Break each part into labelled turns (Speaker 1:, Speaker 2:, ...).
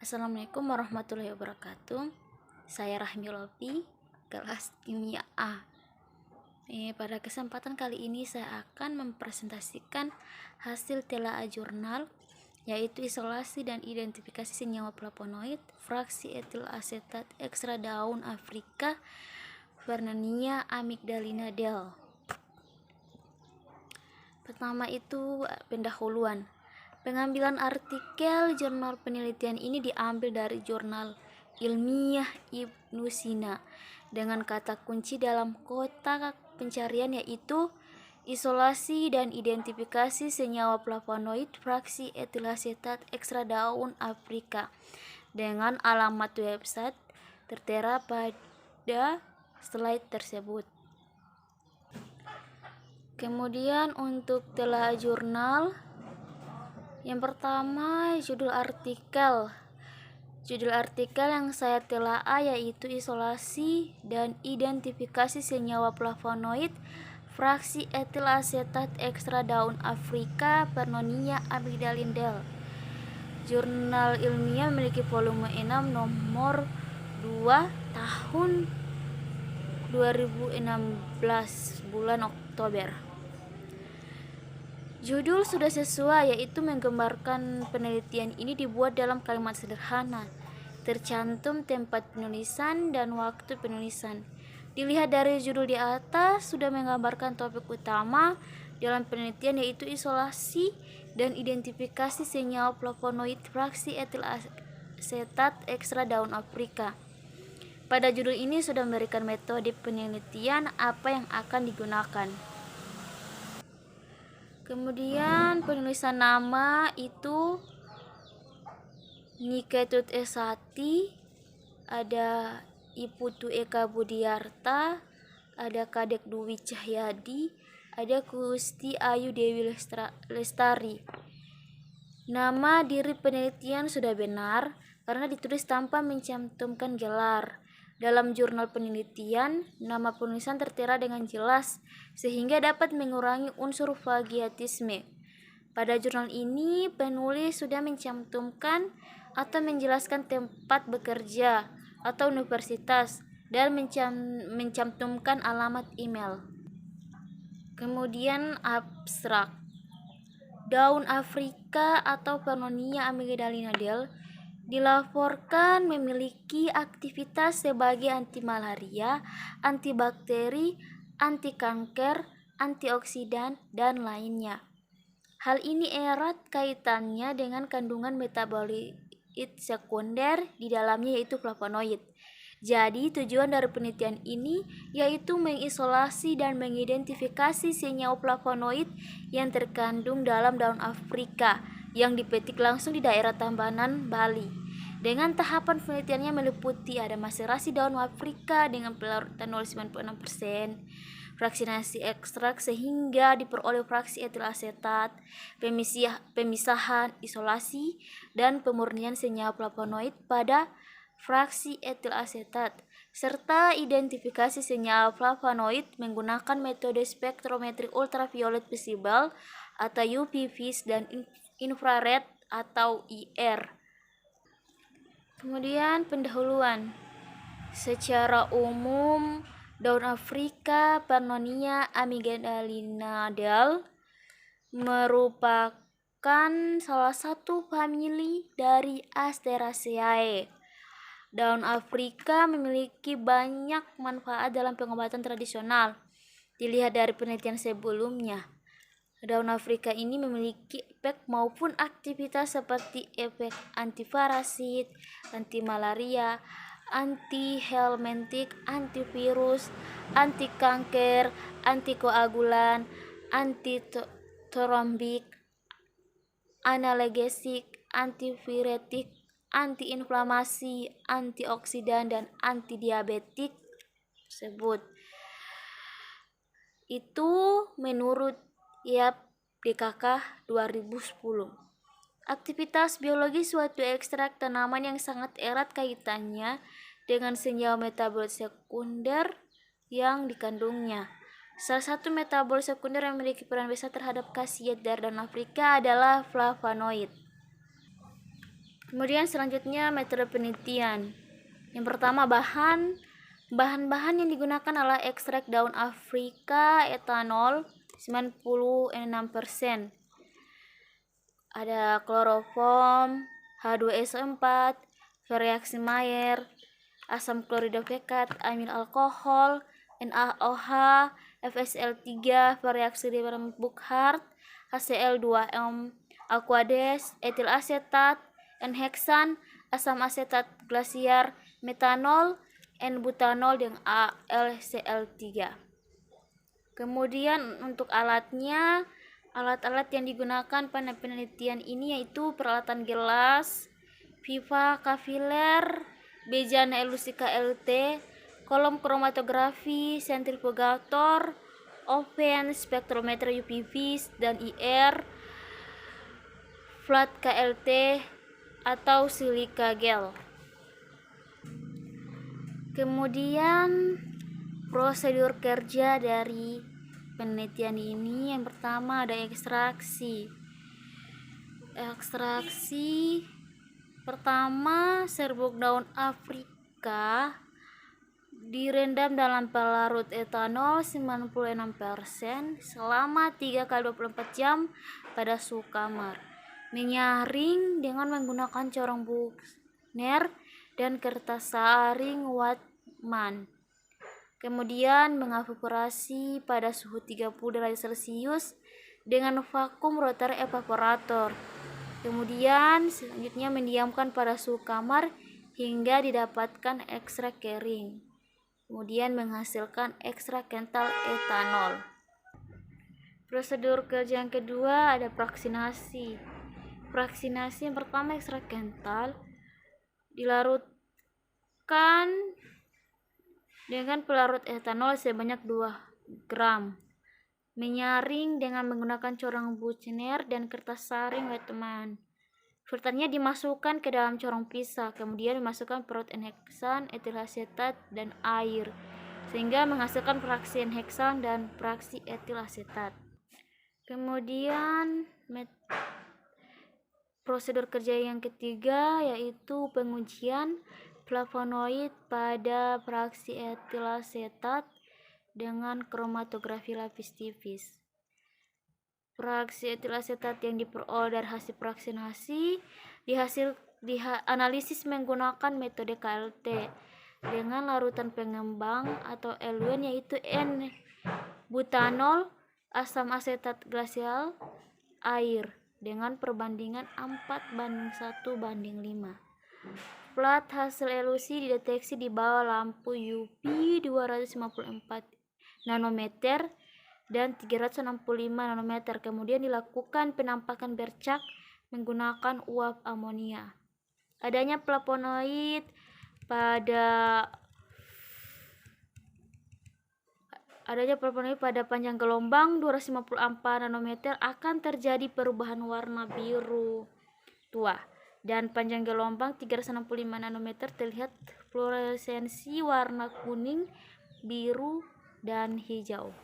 Speaker 1: Assalamualaikum warahmatullahi wabarakatuh. Saya Rahmi Lopi, kelas kimia A. Pada kesempatan kali ini saya akan mempresentasikan hasil telaah jurnal, yaitu isolasi dan identifikasi senyawa flavonoid fraksi etil asetat ekstra daun Afrika Vernania amygdalina Del. Pertama itu pendahuluan. Pengambilan artikel jurnal penelitian ini diambil dari jurnal ilmiah Ibnu Sina dengan kata kunci dalam kotak pencarian yaitu isolasi dan identifikasi senyawa flavonoid fraksi etilasetat ekstra daun Afrika dengan alamat website tertera pada slide tersebut. Kemudian untuk telaah jurnal, yang pertama judul artikel yang saya telaah yaitu isolasi dan identifikasi senyawa flavonoid fraksi etil asetat ekstra daun Afrika Vernonia amygdalina Del. Jurnal ilmiah memiliki volume 6 nomor 2 tahun 2016 bulan Oktober. Judul sudah sesuai, yaitu menggambarkan penelitian ini dibuat dalam kalimat sederhana. Tercantum tempat penulisan dan waktu penulisan. Dilihat dari judul di atas sudah menggambarkan topik utama dalam penelitian yaitu isolasi dan identifikasi senyawa flavonoid fraksi etil asetat ekstra daun Afrika. Pada judul ini sudah memberikan metode penelitian apa yang akan digunakan. Kemudian penulisan nama itu Niketut Esati, ada Iputu Eka Budiarta, ada Kadek Dwi Cahyadi, ada Kusti Ayu Dewi Lestari. Nama diri penelitian sudah benar karena ditulis tanpa mencantumkan gelar. Dalam jurnal penelitian, nama penulisan tertera dengan jelas sehingga dapat mengurangi unsur plagiatisme. Pada jurnal ini, penulis sudah mencantumkan atau menjelaskan tempat bekerja atau universitas dan mencantumkan alamat email. Kemudian abstrak. Daun Afrika atau Vernonia amygdalina Del dilaporkan memiliki aktivitas sebagai anti malaria, antibakteri, anti kanker, antioksidan, dan lainnya. Hal ini erat kaitannya dengan kandungan metabolit sekunder di dalamnya yaitu flavonoid. Jadi tujuan dari penelitian ini yaitu mengisolasi dan mengidentifikasi senyawa flavonoid yang terkandung dalam daun Afrika yang dipetik langsung di daerah Tabanan, Bali. Dengan tahapan penelitiannya meliputi ada maserasi daun Afrika dengan pelarutan 96%, fraksinasi ekstrak sehingga diperoleh fraksi etil asetat, pemisahan, isolasi, dan pemurnian senyawa flavonoid pada fraksi etil asetat, serta identifikasi senyawa flavonoid menggunakan metode spektrometri ultraviolet visible atau UV-Vis dan infrared atau IR. Kemudian pendahuluan. Secara umum, daun Afrika Vernonia amygdalina Del merupakan salah satu famili dari Asteraceae. Daun Afrika memiliki banyak manfaat dalam pengobatan tradisional. Dilihat dari penelitian sebelumnya, daun Afrika ini memiliki efek maupun aktivitas seperti efek antiparasit, anti malaria, anti helmintik, antivirus, anti kanker, antikoagulan, antitorombik, analgesik, antiviretik, antiinflamasi, antioksidan, dan antidiabetik tersebut. Itu menurut IAP DKK 2010. Aktivitas biologi suatu ekstrak tanaman yang sangat erat kaitannya dengan senyawa metabolit sekunder yang dikandungnya. Salah satu metabolit sekunder yang memiliki peran besar terhadap khasiat dari daun Afrika adalah flavonoid. Kemudian selanjutnya metode penelitian. Yang pertama, bahan-bahan yang digunakan adalah ekstrak daun Afrika, etanol 96%. Ada kloroform, H2SO4, reaksi Mayer, asam klorida pekat, amil alkohol, NaOH, FSL3, reaksi Buckhart, HCl2M, Aquades, etil asetat, N-heksan, asam asetat glasiar, metanol, N-butanol, dan AlCl3. Kemudian untuk alatnya, alat-alat yang digunakan pada penelitian ini yaitu peralatan gelas, pipa kapiler, bejana elusi KLT, kolom kromatografi, sentrifugator, oven, spektrometer UPV dan IR, flat KLT atau silika gel. Kemudian prosedur kerja dari penelitian ini, yang pertama ada ekstraksi. Pertama, serbuk daun Afrika direndam dalam pelarut etanol 96% selama 3x24 jam pada suhu kamar. Menyaring dengan menggunakan corong Buchner dan kertas saring Wattmann. Kemudian mengevaporasi pada suhu 30 derajat Celcius dengan vakum rotary evaporator. Kemudian selanjutnya mendiamkan pada suhu kamar hingga didapatkan ekstrak kering. Kemudian menghasilkan ekstrak kental etanol. Prosedur kerja yang kedua ada fraksinasi. Fraksinasi yang pertama, ekstrak kental dilarutkan dengan pelarut etanol sebanyak 2 gram. Menyaring dengan menggunakan corong Buchner dan kertas saring Wattmann. Filternya dimasukkan ke dalam corong pisah, kemudian dimasukkan perut N-heksan, etil asetat, dan air, sehingga menghasilkan fraksi N-heksan dan fraksi etil asetat. Kemudian prosedur kerja yang ketiga yaitu pengujian flavonoid pada fraksi etil asetat dengan kromatografi lapis tipis. Fraksi etil asetat yang diperoleh dari hasil fraksinasi dianalisis menggunakan metode KLT dengan larutan pengembang atau eluent yaitu N-butanol, asam asetat glasial, air dengan perbandingan 4:1:5. Plat hasil elusi dideteksi di bawah lampu UV 254 nanometer dan 365 nanometer. Kemudian dilakukan penampakan bercak menggunakan uap amonia. Adanya flavonoid pada panjang gelombang 254 nanometer akan terjadi perubahan warna biru tua, dan panjang gelombang 365 nanometer terlihat fluoresensi warna kuning, biru, dan hijau.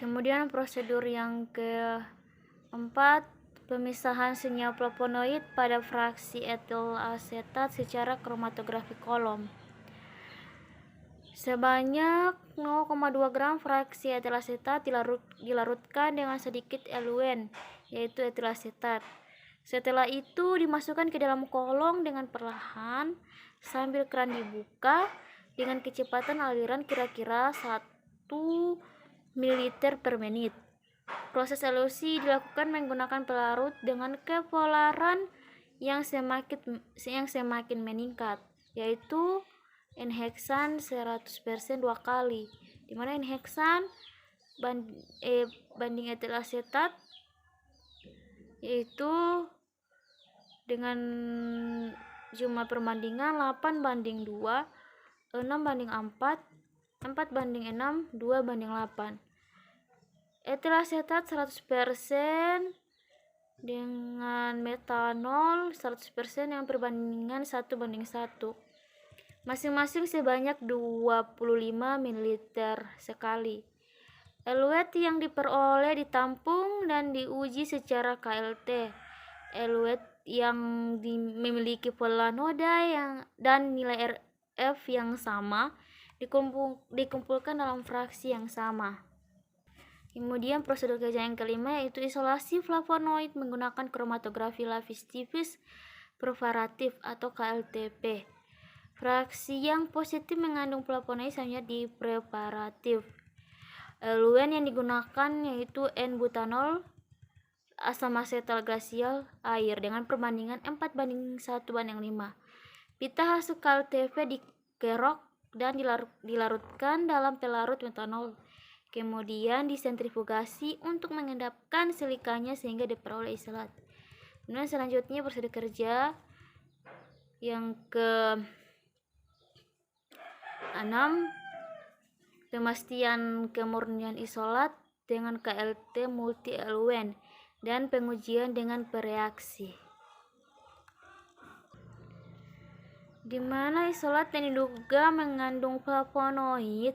Speaker 1: Kemudian prosedur yang keempat, pemisahan senyawa flavonoid pada fraksi etil asetat secara kromatografi kolom. Sebanyak 0,2 gram fraksi etil asetat dilarutkan dengan sedikit eluent yaitu etil asetat. Setelah itu dimasukkan ke dalam kolong dengan perlahan sambil keran dibuka dengan kecepatan aliran kira-kira 1 ml per menit. Proses elusi dilakukan menggunakan pelarut dengan kepolaran yang semakin meningkat, yaitu N-heksan 100% 2 kali, di mana N-heksan banding etil asetat yaitu dengan jumlah perbandingan 8:2, 6:4, 4:6, 2:8. Etil asetat 100% dengan metanol 100% yang perbandingan 1:1. Masing-masing sebanyak 25 ml sekali. Eluet yang diperoleh ditampung dan diuji secara KLT. Eluet yang memiliki pola noda dan nilai RF yang sama dikumpulkan dalam fraksi yang sama. Kemudian prosedur kerja yang kelima yaitu isolasi flavonoid menggunakan kromatografi lapis tipis preparatif atau KLTP. Fraksi yang positif mengandung flavonoid selanjutnya di preparatif. Eluen yang digunakan yaitu N-butanol, asam asetal glasial, air dengan perbandingan 4:1:5. Pita hasil KLTP dikerok dan dilarutkan dalam pelarut metanol. Kemudian disentrifugasi untuk mengendapkan silikanya sehingga diperoleh isolat. Kemudian selanjutnya prosedur kerja yang ke-6, pemastian kemurnian isolat dengan KLT multi eluen dan pengujian dengan bereaksi. Di mana isolat yang diduga mengandung flavonoid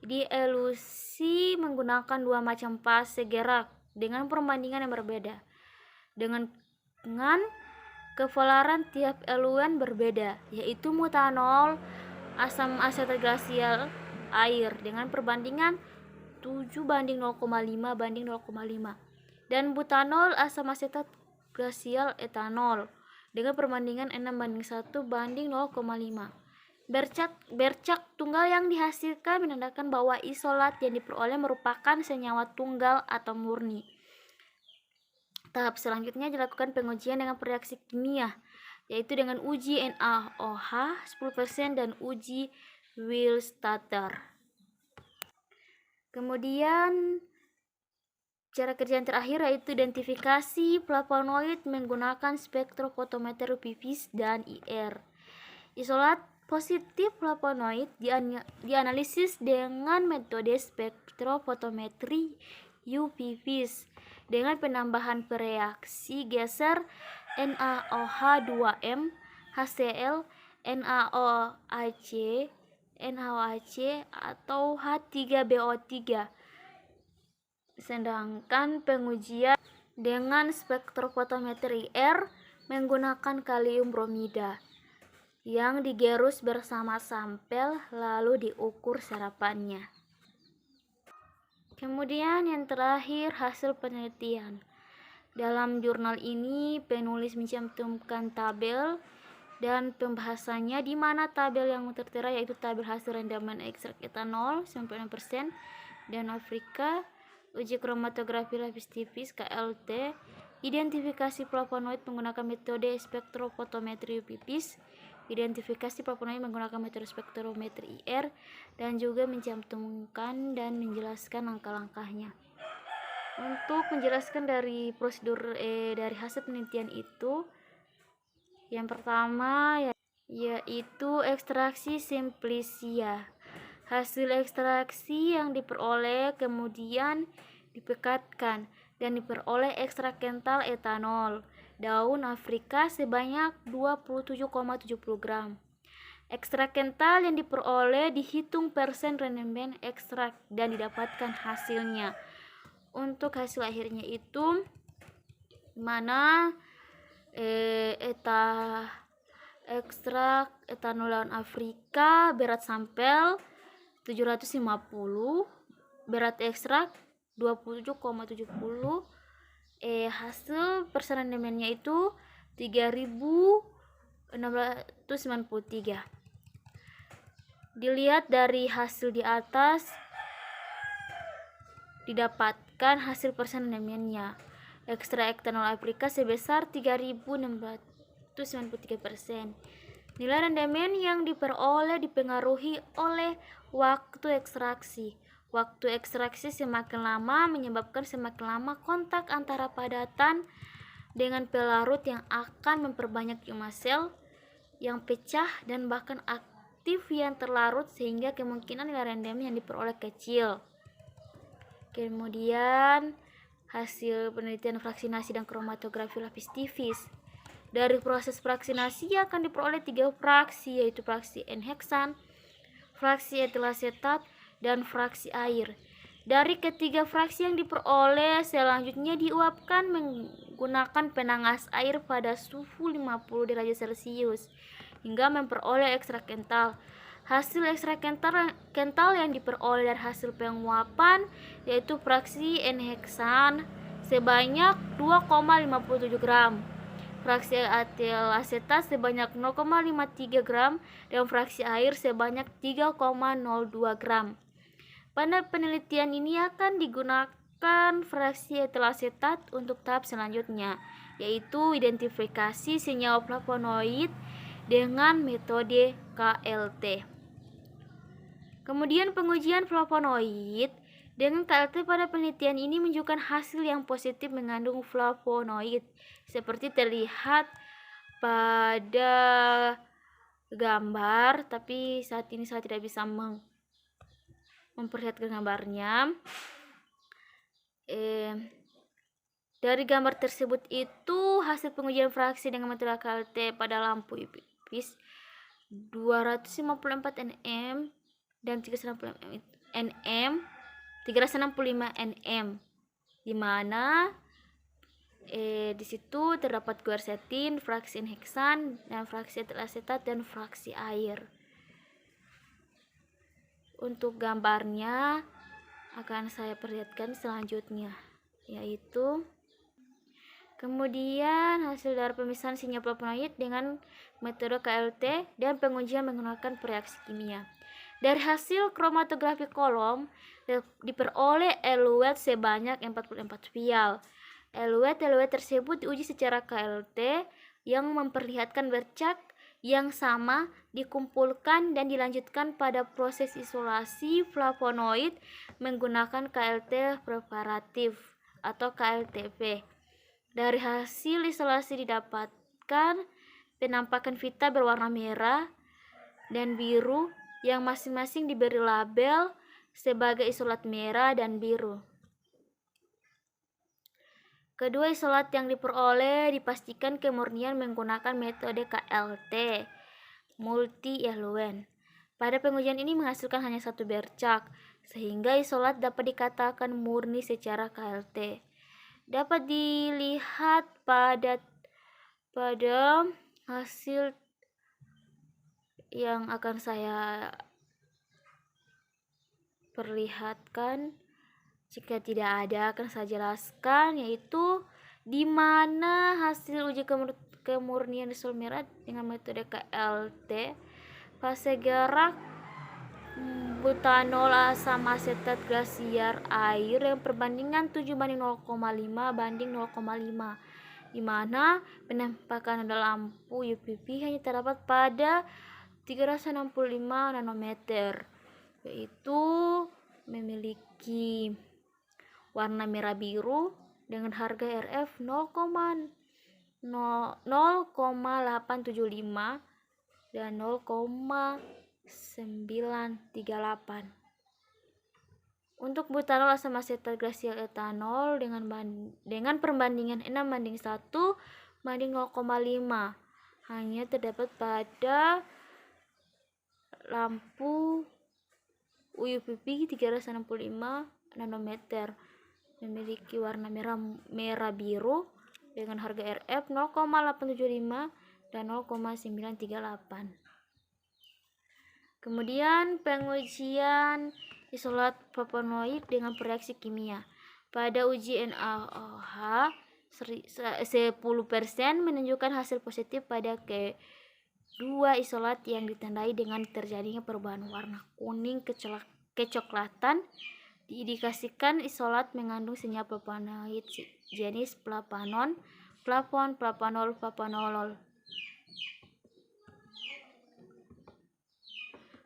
Speaker 1: dielusi menggunakan dua macam fase gerak dengan perbandingan yang berbeda. Dengan kepolaran tiap eluen berbeda, yaitu mutanol, asam asetat glasial, air dengan perbandingan 7:0,5:0,5 dan butanol, asam asetat glasial, etanol dengan perbandingan 6:1:0,5. Bercak tunggal yang dihasilkan menandakan bahwa isolat yang diperoleh merupakan senyawa tunggal atau murni. Tahap selanjutnya dilakukan pengujian dengan reaksi kimia, yaitu dengan uji NaOH 10% dan uji Willstatter. Kemudian cara kerja yang terakhir yaitu identifikasi flavonoid menggunakan spektrofotometer UV-Vis dan IR. Isolat positif flavonoid dianalisis dengan metode spektrofotometri UV-Vis dengan penambahan bereaksi geser NaOH2M, HCl, NaOHC atau H3BO3. Sedangkan pengujian dengan spektrofotometri IR menggunakan kalium bromida yang digerus bersama sampel lalu diukur serapannya. Kemudian yang terakhir hasil penelitian. Dalam jurnal ini penulis mencantumkan tabel dan pembahasannya, di mana tabel yang tertera yaitu tabel hasil rendaman ekstrak etanol 96% dan Afrika, uji kromatografi lapis tipis KLT, identifikasi flavonoid menggunakan metode spektrofotometri UV-Vis, identifikasi flavonoid menggunakan metode spektrometri IR, dan juga mencantumkan dan menjelaskan langkah-langkahnya. Untuk menjelaskan dari prosedur dari hasil penelitian itu, yang pertama yaitu ekstraksi simplicia. Hasil ekstraksi yang diperoleh kemudian dipekatkan dan diperoleh ekstrak kental etanol daun Afrika sebanyak 27,70 gram. Ekstrak kental yang diperoleh dihitung persen rendemen ekstrak dan didapatkan hasilnya. Untuk hasil akhirnya itu mana ekstrak etanol daun Afrika berat sampel 750, berat ekstrak 27,70, hasil persen rendemennya itu 3693. Dilihat dari hasil di atas didapatkan hasil persen rendemennya. Ekstrak etanol Afrika sebesar 3693%. Nilai rendemen yang diperoleh dipengaruhi oleh waktu ekstraksi. Waktu ekstraksi semakin lama menyebabkan semakin lama kontak antara padatan dengan pelarut yang akan memperbanyak jumlah sel yang pecah dan bahkan aktif yang terlarut, sehingga kemungkinan nilai rendemen yang diperoleh kecil. Kemudian hasil penelitian fraksinasi dan kromatografi lapis tipis. Dari proses fraksinasi akan diperoleh 3 fraksi, yaitu fraksi N-heksan, fraksi etilasetat, dan fraksi air. Dari ketiga fraksi yang diperoleh, selanjutnya diuapkan menggunakan penanas air pada suhu 50 derajat Celcius hingga memperoleh ekstrak kental. Hasil ekstrak kental yang diperoleh dari hasil penguapan yaitu fraksi N-heksan sebanyak 2,57 gram, fraksi etil asetat sebanyak 0,53 gram, dan fraksi air sebanyak 3,02 gram. Pada penelitian ini akan digunakan fraksi etil asetat untuk tahap selanjutnya, yaitu identifikasi senyawa flavonoid dengan metode KLT. Kemudian pengujian flavonoid dengan KLT pada penelitian ini menunjukkan hasil yang positif mengandung flavonoid seperti terlihat pada gambar, tapi saat ini saya tidak bisa memperlihatkan gambarnya. Dari gambar tersebut itu hasil pengujian fraksi dengan metode KLT pada lampu IPIS 254 nm dan 365 nm, di mana di situ terdapat quercetin, fraksi N-heksan, dan fraksi etil asetat dan fraksi air. Untuk gambarnya akan saya perlihatkan selanjutnya, yaitu kemudian hasil dari pemisahan senyawa flavonoid dengan metode KLT dan pengujian menggunakan reaksi kimia. Dari hasil kromatografi kolom diperoleh eluet sebanyak 44 vial. Eluet tersebut diuji secara KLT yang memperlihatkan bercak yang sama dikumpulkan dan dilanjutkan pada proses isolasi flavonoid menggunakan KLT preparatif atau KLTP. Dari hasil isolasi didapatkan penampakan pita berwarna merah dan biru yang masing-masing diberi label sebagai isolat merah dan biru. Kedua isolat yang diperoleh dipastikan kemurnian menggunakan metode KLT multi-eluen. Pada pengujian ini menghasilkan hanya satu bercak, sehingga isolat dapat dikatakan murni secara KLT. Dapat dilihat pada hasil yang akan saya perlihatkan. Jika tidak ada akan saya jelaskan, yaitu di mana hasil uji kemurnian isolat merah dengan metode KLT fase gerak butanol asam asetat glasiar air yang perbandingan 7:0,5 banding 0,5, di mana penampakan pada lampu UVB hanya terdapat pada 365 nanometer, yaitu memiliki warna merah biru dengan harga RF 0,0875 dan 0,938. Untuk butanol asam asetat glasial etanol dengan perbandingan 6:1 banding 0,5 hanya terdapat pada lampu UVB 365 nanometer, memiliki warna merah biru dengan harga RF 0,875 dan 0,938. Kemudian pengujian isolat flavonoid dengan reaksi kimia. Pada uji NaOH 10% menunjukkan hasil positif pada kedua isolat yang ditandai dengan terjadinya perubahan warna kuning kecoklatan. Diindikasikan isolat mengandung senyawa flavonoid jenis flavanol, flavonolol.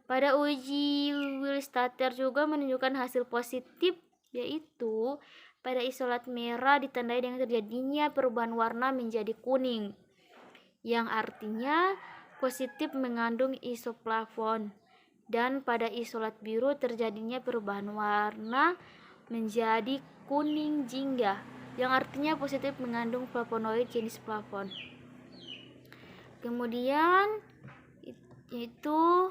Speaker 1: Pada uji Willstatter juga menunjukkan hasil positif, yaitu pada isolat merah ditandai dengan terjadinya perubahan warna menjadi kuning, yang artinya positif mengandung isoflavon. Dan pada isolat biru terjadinya perubahan warna menjadi kuning jingga, yang artinya positif mengandung flavonoid jenis flavon. Kemudian itu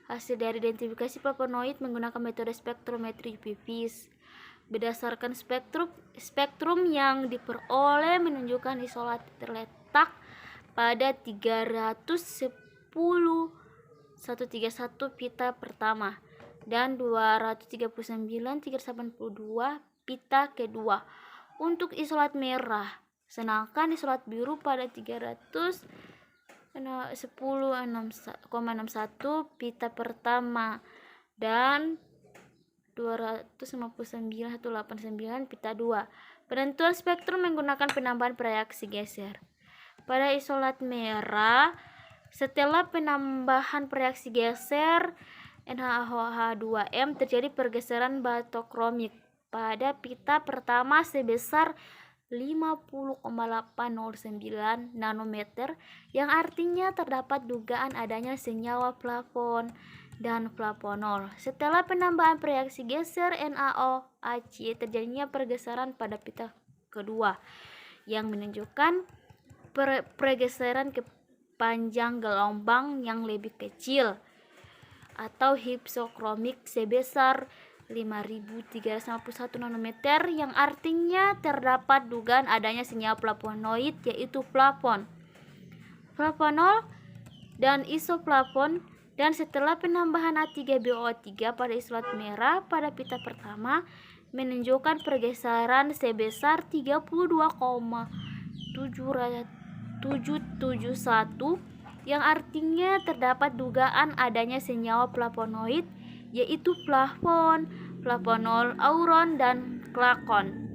Speaker 1: hasil dari identifikasi flavonoid menggunakan metode spektrometri UV-Vis. Berdasarkan spektrum yang diperoleh menunjukkan isolat terletak pada 310,131 pita pertama dan 239,382 pita kedua untuk isolat merah, sedangkan isolat biru pada 310,61 pita pertama dan 259,189 pita 2. Penentuan spektrum menggunakan penambahan reaksi geser. Pada isolat merah, setelah penambahan reaksi geser NaOH2m terjadi pergeseran batokromik pada pita pertama sebesar 50,809 nanometer, yang artinya terdapat dugaan adanya senyawa plafon dan flavonol. Setelah penambahan reaksi geser NaOH terjadinya pergeseran pada pita kedua yang menunjukkan pergeseran ke panjang gelombang yang lebih kecil atau hypsokromik sebesar 5.351 nanometer, yang artinya terdapat dugaan adanya senyawa flavonoid yaitu flavonol dan isoflavon. Dan setelah penambahan A3BO3 pada isolat merah pada pita pertama menunjukkan pergeseran sebesar 32,771, yang artinya terdapat dugaan adanya senyawa flavonoid yaitu flavon, flavonol, auron, dan klakon.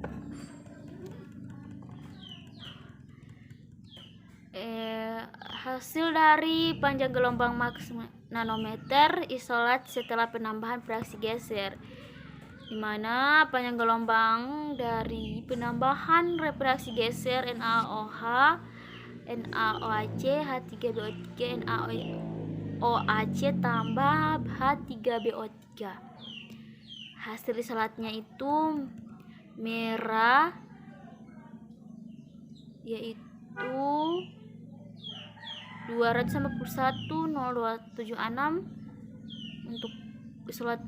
Speaker 1: Hasil dari panjang gelombang maks nanometer isolat setelah penambahan reaksi geser, di mana panjang gelombang dari penambahan reaksi geser NaOH, NaOHC, H3BO3, NaOH tambah H3BO3. Hasil isolatnya itu merah, yaitu 251,0276, untuk isolat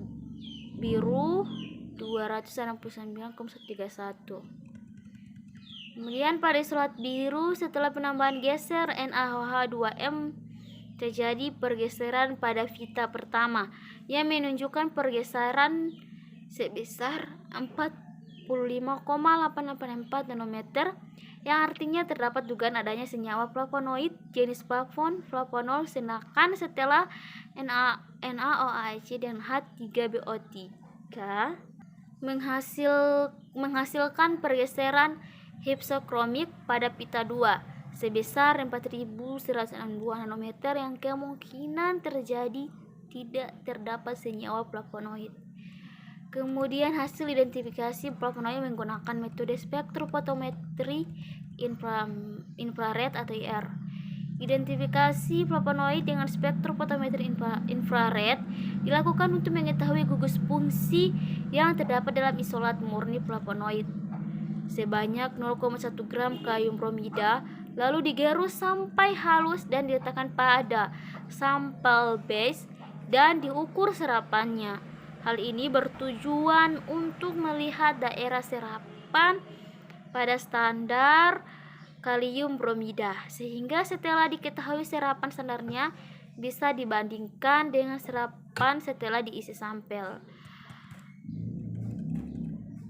Speaker 1: biru 269,131. Kemudian pada isolat biru setelah penambahan geser NaOH2m terjadi pergeseran pada pita pertama yang menunjukkan pergeseran sebesar 45,884 nanometer, yang artinya terdapat dugaan adanya senyawa flavonoid jenis flavon, flavonol, sedangkan setelah NaOH dan H3BO3 menghasilkan pergeseran hypsokromik pada pita 2 sebesar 4.162 nanometer, yang kemungkinan terjadi tidak terdapat senyawa flavonoid. Kemudian hasil identifikasi flavonoid menggunakan metode spektrofotometri infrared atau IR. Identifikasi flavonoid dengan spektrofotometri infrared dilakukan untuk mengetahui gugus fungsi yang terdapat dalam isolat murni flavonoid sebanyak 0,1 gram kalium bromida, lalu digerus sampai halus dan diletakkan pada sampel base dan diukur serapannya. Hal ini bertujuan untuk melihat daerah serapan pada standar kalium bromida, sehingga setelah diketahui serapan standarnya bisa dibandingkan dengan serapan setelah diisi sampel.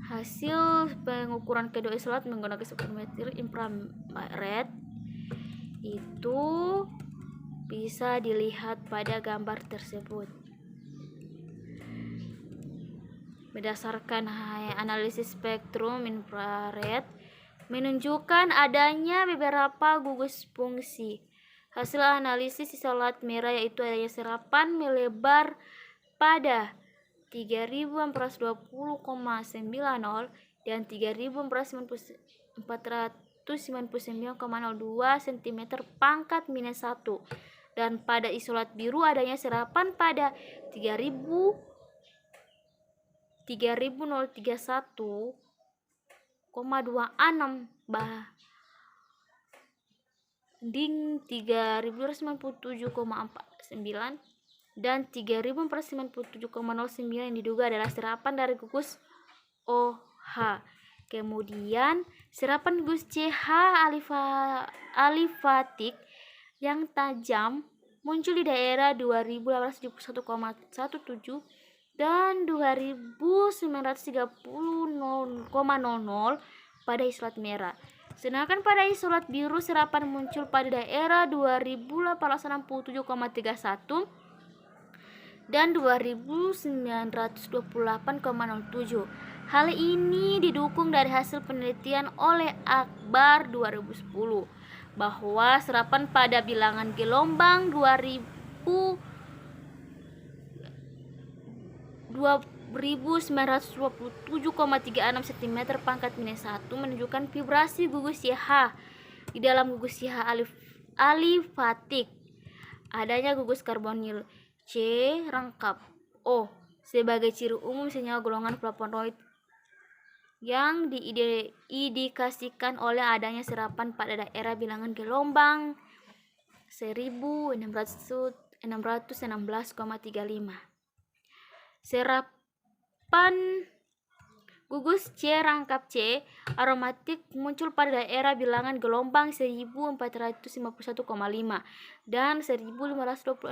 Speaker 1: Hasil pengukuran kedua isolat menggunakan spektrometri infrared itu bisa dilihat pada gambar tersebut. Berdasarkan analisis spektrum infrared menunjukkan adanya beberapa gugus fungsi. Hasil analisis isolat merah yaitu adanya serapan melebar pada 3.420,90 dan 3.499,02 cm pangkat minus 1, dan pada isolat biru adanya serapan pada 3.031,26 banding 3.297,49 dan 3.497,09 yang diduga adalah serapan dari gugus O H. Kemudian serapan gugus CH alifatik yang tajam muncul di daerah 2871,17 dan 2930,00 pada isolat merah. Sedangkan pada isolat biru serapan muncul pada daerah 2861,31 dan 2928,07. Hal ini didukung dari hasil penelitian oleh Akbar 2010 bahwa serapan pada bilangan gelombang 2927,36 cm pangkat minus 1 menunjukkan vibrasi gugus YH. Di dalam gugus YH alifatik adanya gugus karbonil C rangkap O sebagai ciri umum senyawa golongan flavonoid yang diindikasikan oleh adanya serapan pada daerah bilangan gelombang 1616,35. Serapan gugus C rangkap C aromatik muncul pada daerah bilangan gelombang 1451,5 dan 1526,72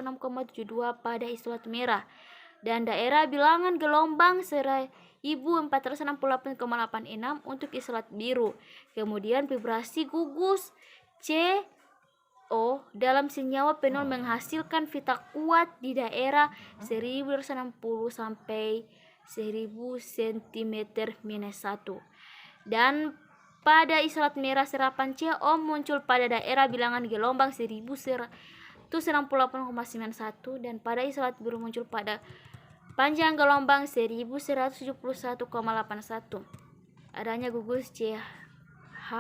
Speaker 1: pada isolat merah, dan daerah bilangan gelombang 1468,86 untuk isolat biru. Kemudian vibrasi gugus CO dalam senyawa fenol menghasilkan pita kuat di daerah 1260 sampai 1000 cm-1. Dan pada isolat merah serapan CO muncul pada daerah bilangan gelombang 1168,91 dan pada isolat biru muncul pada panjang gelombang 1171,81. Adanya gugus CH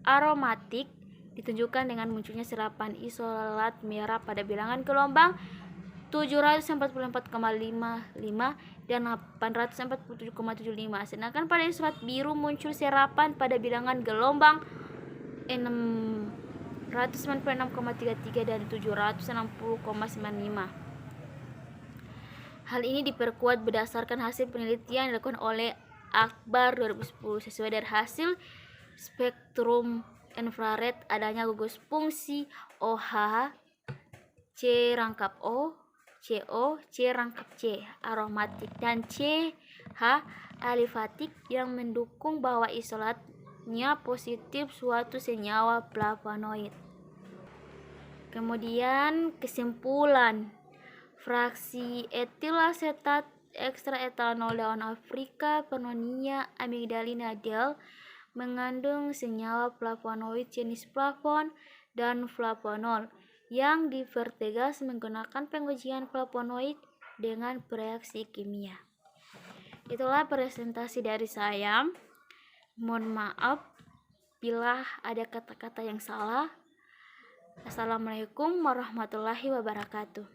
Speaker 1: aromatik ditunjukkan dengan munculnya serapan isolat merah pada bilangan gelombang 744,55 dan 847,75. Sedangkan pada isolat biru muncul serapan pada bilangan gelombang 696,33 dan 760,95. Hal ini diperkuat berdasarkan hasil penelitian yang dilakukan oleh Akbar 2010. Sesuai dari hasil spektrum infrared adanya gugus fungsi OH C rangkap O, CO, C rangkap C aromatik dan CH alifatik yang mendukung bahwa isolatnya positif suatu senyawa flavonoid. Kemudian kesimpulan, fraksi etil asetat ekstra etanol daun Afrika Pannonia amygdalina Dell mengandung senyawa flavonoid jenis flavon dan flavonol yang dipertegas menggunakan pengujian flavonoid dengan reaksi kimia. Itulah presentasi dari saya. Mohon maaf bila ada kata-kata yang salah. Assalamualaikum warahmatullahi wabarakatuh.